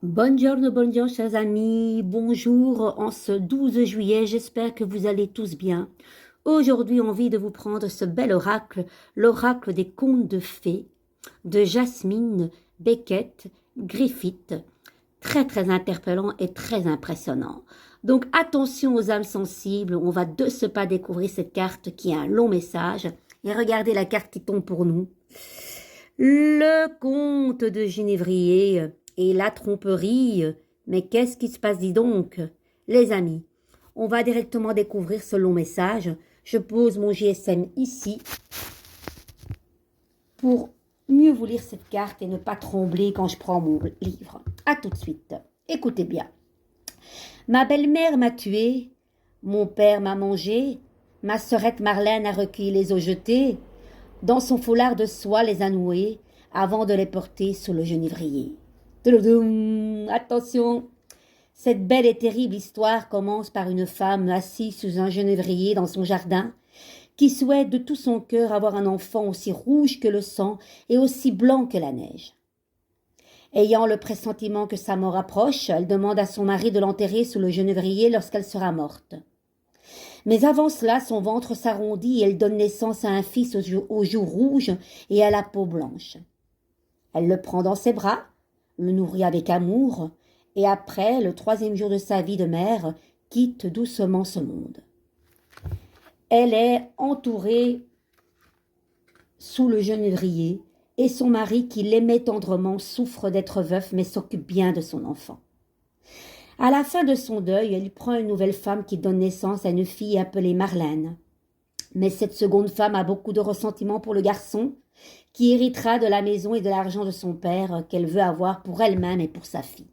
Buongiorno, buongiorno, chers amis. Bonjour en ce 12 juillet. J'espère que vous allez tous bien. Aujourd'hui, envie de vous prendre ce bel oracle, l'oracle des contes de fées, de Jasmine Beckett Griffith. Très, très interpellant et très impressionnant. Donc, attention aux âmes sensibles. On va de ce pas découvrir cette carte qui a un long message. Et regardez la carte qui tombe pour nous. Le comte de Ginévrier et la tromperie. Mais qu'est-ce qui se passe, dis donc? Les amis, on va directement découvrir ce long message. Je pose mon GSM ici pour mieux vous lire cette carte et ne pas trembler quand je prends mon livre. À tout de suite. Écoutez bien. Ma belle-mère m'a tué, mon père m'a mangé, ma sœurette Marlène a recueilli les eaux jetées, dans son foulard de soie les a noués, avant de les porter sous le genévrier. Attention, cette belle et terrible histoire commence par une femme assise sous un genévrier dans son jardin, qui souhaite de tout son cœur avoir un enfant aussi rouge que le sang et aussi blanc que la neige. Ayant le pressentiment que sa mort approche, elle demande à son mari de l'enterrer sous le genévrier lorsqu'elle sera morte. Mais avant cela, son ventre s'arrondit et elle donne naissance à un fils aux joues rouges et à la peau blanche. Elle le prend dans ses bras, le nourrit avec amour, et après, le 3e jour de sa vie de mère, quitte doucement ce monde. Elle est entourée sous le genévrier, et son mari, qui l'aimait tendrement, souffre d'être veuf, mais s'occupe bien de son enfant. À la fin de son deuil, elle prend une nouvelle femme qui donne naissance à une fille appelée Marlène. Mais cette seconde femme a beaucoup de ressentiment pour le garçon, qui héritera de la maison et de l'argent de son père qu'elle veut avoir pour elle-même et pour sa fille.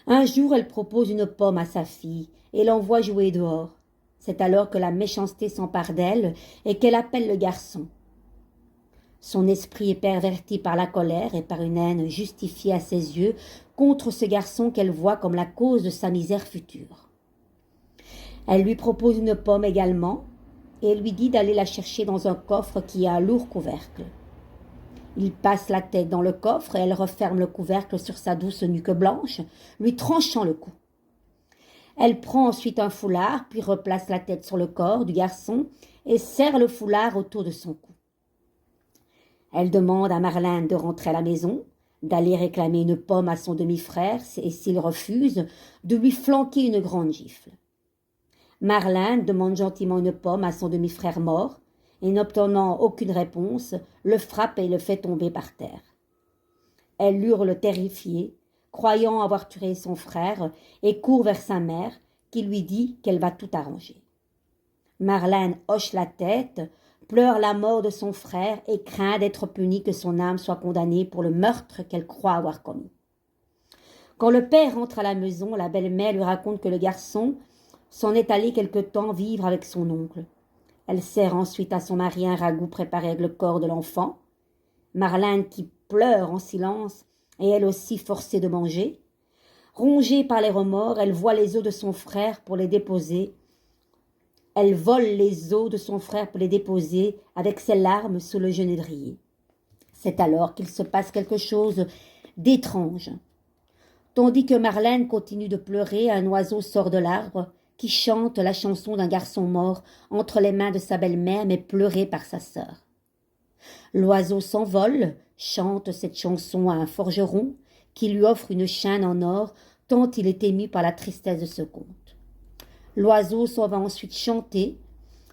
Un jour, elle propose une pomme à sa fille et l'envoie jouer dehors. C'est alors que la méchanceté s'empare d'elle et qu'elle appelle le garçon. Son esprit est perverti par la colère et par une haine justifiée à ses yeux contre ce garçon qu'elle voit comme la cause de sa misère future. Elle lui propose une pomme également et lui dit d'aller la chercher dans un coffre qui a un lourd couvercle. Il passe la tête dans le coffre et elle referme le couvercle sur sa douce nuque blanche, lui tranchant le cou. Elle prend ensuite un foulard, puis replace la tête sur le corps du garçon et serre le foulard autour de son cou. Elle demande à Marlène de rentrer à la maison, d'aller réclamer une pomme à son demi-frère et s'il refuse, de lui flanquer une grande gifle. Marlène demande gentiment une pomme à son demi-frère mort et n'obtenant aucune réponse, le frappe et le fait tomber par terre. Elle hurle terrifiée, croyant avoir tué son frère, et court vers sa mère qui lui dit qu'elle va tout arranger. Marlène hoche la tête, pleure la mort de son frère et craint d'être punie, que son âme soit condamnée pour le meurtre qu'elle croit avoir commis. Quand le père rentre à la maison, la belle-mère lui raconte que le garçon s'en est allé quelque temps vivre avec son oncle. Elle sert ensuite à son mari un ragoût préparé avec le corps de l'enfant. Marlène, qui pleure en silence, est elle aussi forcée de manger. Rongée par les remords, elle voit les os de son frère pour les déposer. Elle vole les os de son frère pour les déposer avec ses larmes sous le genévrier. C'est alors qu'il se passe quelque chose d'étrange. Tandis que Marlène continue de pleurer, un oiseau sort de l'arbre qui chante la chanson d'un garçon mort entre les mains de sa belle-mère mais pleuré par sa sœur. L'oiseau s'envole, chante cette chanson à un forgeron qui lui offre une chaîne en or tant il est ému par la tristesse de ce conte. L'oiseau s'en va ensuite chanter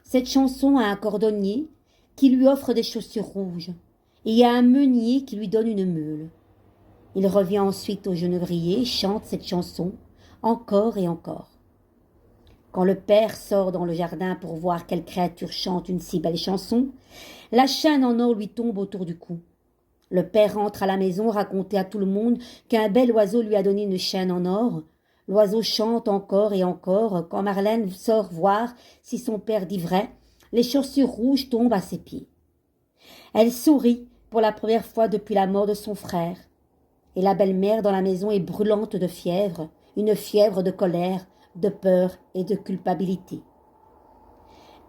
cette chanson à un cordonnier qui lui offre des chaussures rouges et à un meunier qui lui donne une meule. Il revient ensuite au genévrier et chante cette chanson encore et encore. Quand le père sort dans le jardin pour voir quelle créature chante une si belle chanson, la chaîne en or lui tombe autour du cou. Le père rentre à la maison raconter à tout le monde qu'un bel oiseau lui a donné une chaîne en or. L'oiseau chante encore et encore. Quand Marlène sort voir si son père dit vrai, les chaussures rouges tombent à ses pieds. Elle sourit pour la première fois depuis la mort de son frère. Et la belle-mère dans la maison est brûlante de fièvre, une fièvre de colère, de peur et de culpabilité.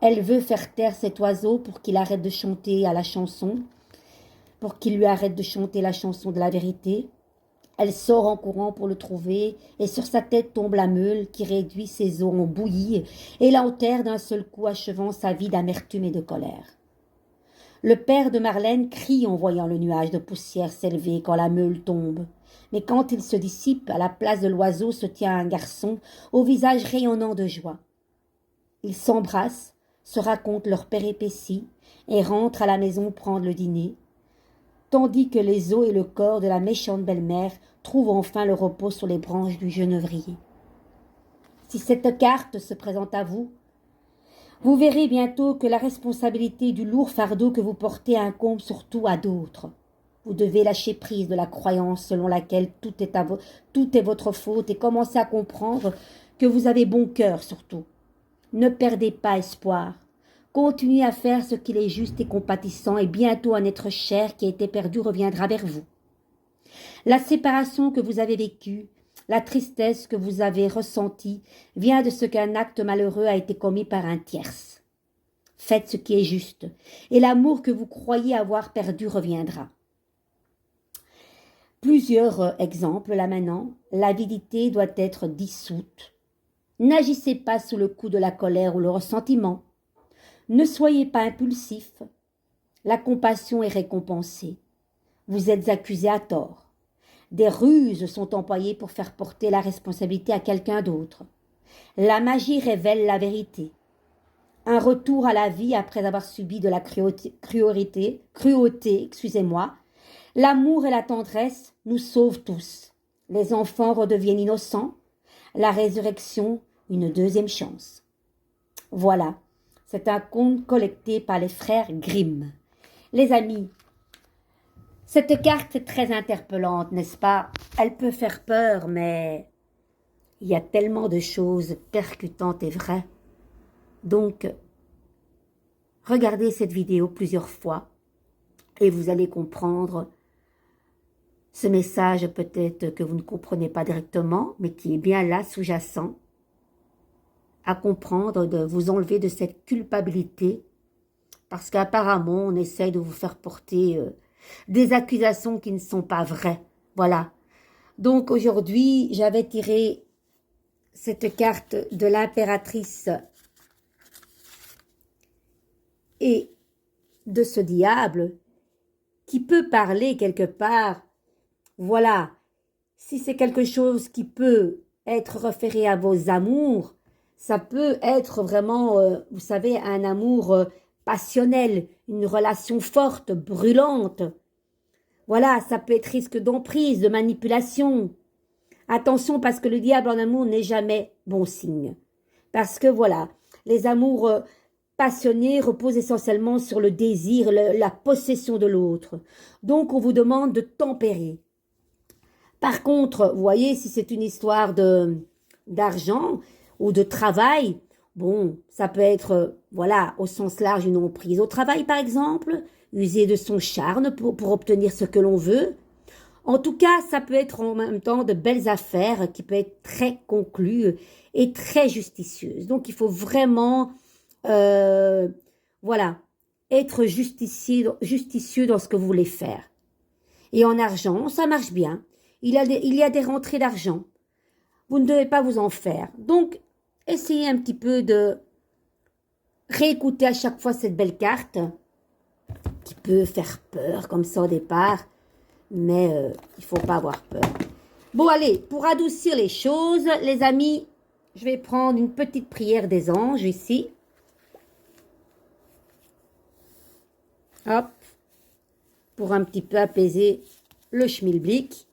Elle veut faire taire cet oiseau pour qu'il arrête de chanter à la chanson, pour qu'il lui arrête de chanter la chanson de la vérité. Elle sort en courant pour le trouver, et sur sa tête tombe la meule qui réduit ses os en bouillie et l'enterre d'un seul coup, achevant sa vie d'amertume et de colère. Le père de Marlène crie en voyant le nuage de poussière s'élever quand la meule tombe. Mais quand il se dissipe, à la place de l'oiseau se tient un garçon au visage rayonnant de joie. Ils s'embrassent, se racontent leurs péripéties et rentrent à la maison prendre le dîner, tandis que les os et le corps de la méchante belle-mère trouvent enfin le repos sur les branches du genevrier. Si cette carte se présente à vous, vous verrez bientôt que la responsabilité du lourd fardeau que vous portez incombe surtout à d'autres. Vous devez lâcher prise de la croyance selon laquelle tout est votre faute et commencer à comprendre que vous avez bon cœur surtout. Ne perdez pas espoir. Continuez à faire ce qu'il est juste et compatissant et bientôt un être cher qui a été perdu reviendra vers vous. La séparation que vous avez vécue, la tristesse que vous avez ressentie vient de ce qu'un acte malheureux a été commis par un tierce. Faites ce qui est juste et l'amour que vous croyez avoir perdu reviendra. Plusieurs exemples là maintenant. L'avidité doit être dissoute. N'agissez pas sous le coup de la colère ou le ressentiment. Ne soyez pas impulsif. La compassion est récompensée. Vous êtes accusé à tort. Des ruses sont employées pour faire porter la responsabilité à quelqu'un d'autre. La magie révèle la vérité. Un retour à la vie après avoir subi de la cruauté, l'amour et la tendresse nous sauvent tous. Les enfants redeviennent innocents. La résurrection, une deuxième chance. Voilà, c'est un conte collecté par les frères Grimm. Les amis, cette carte est très interpellante, n'est-ce pas? Elle peut faire peur, mais il y a tellement de choses percutantes et vraies. Donc, regardez cette vidéo plusieurs fois et vous allez comprendre ce message peut-être que vous ne comprenez pas directement, mais qui est bien là, sous-jacent, à comprendre, de vous enlever de cette culpabilité, parce qu'apparemment, on essaye de vous faire porter des accusations qui ne sont pas vraies. Voilà. Donc aujourd'hui, j'avais tiré cette carte de l'impératrice et de ce diable qui peut parler quelque part. Voilà, si c'est quelque chose qui peut être référé à vos amours, ça peut être vraiment, vous savez, un amour passionnel, une relation forte, brûlante. Voilà, ça peut être risque d'emprise, de manipulation. Attention, parce que le diable en amour n'est jamais bon signe. Parce que voilà, les amours passionnés reposent essentiellement sur le désir, la possession de l'autre. Donc, on vous demande de tempérer. Par contre, vous voyez, si c'est une histoire d'argent ou de travail, bon, ça peut être, voilà, au sens large, une emprise au travail, par exemple, user de son charme pour obtenir ce que l'on veut. En tout cas, ça peut être en même temps de belles affaires qui peuvent être très conclues et très justicieuses. Donc, il faut vraiment, voilà, être justicieux dans ce que vous voulez faire. Et en argent, ça marche bien. Il y a des rentrées d'argent. Vous ne devez pas vous en faire. Donc, essayez un petit peu de réécouter à chaque fois cette belle carte qui peut faire peur comme ça au départ. Mais il ne faut pas avoir peur. Bon, allez, pour adoucir les choses, les amis, je vais prendre une petite prière des anges ici. Hop. Pour un petit peu apaiser le schmilblick.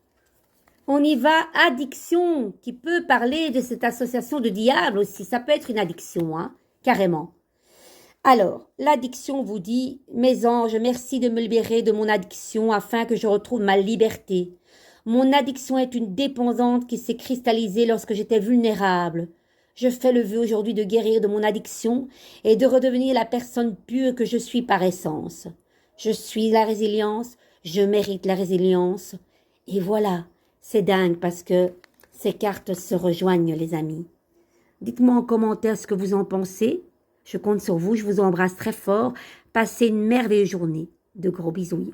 On y va, addiction, qui peut parler de cette association de diable aussi. Ça peut être une addiction, hein, carrément. Alors, l'addiction vous dit, mes anges, merci de me libérer de mon addiction afin que je retrouve ma liberté. Mon addiction est une dépendance qui s'est cristallisée lorsque j'étais vulnérable. Je fais le vœu aujourd'hui de guérir de mon addiction et de redevenir la personne pure que je suis par essence. Je suis la résilience, je mérite la résilience. Et voilà. C'est dingue parce que ces cartes se rejoignent, les amis. Dites-moi en commentaire ce que vous en pensez. Je compte sur vous, je vous embrasse très fort. Passez une merveilleuse journée. De gros bisous.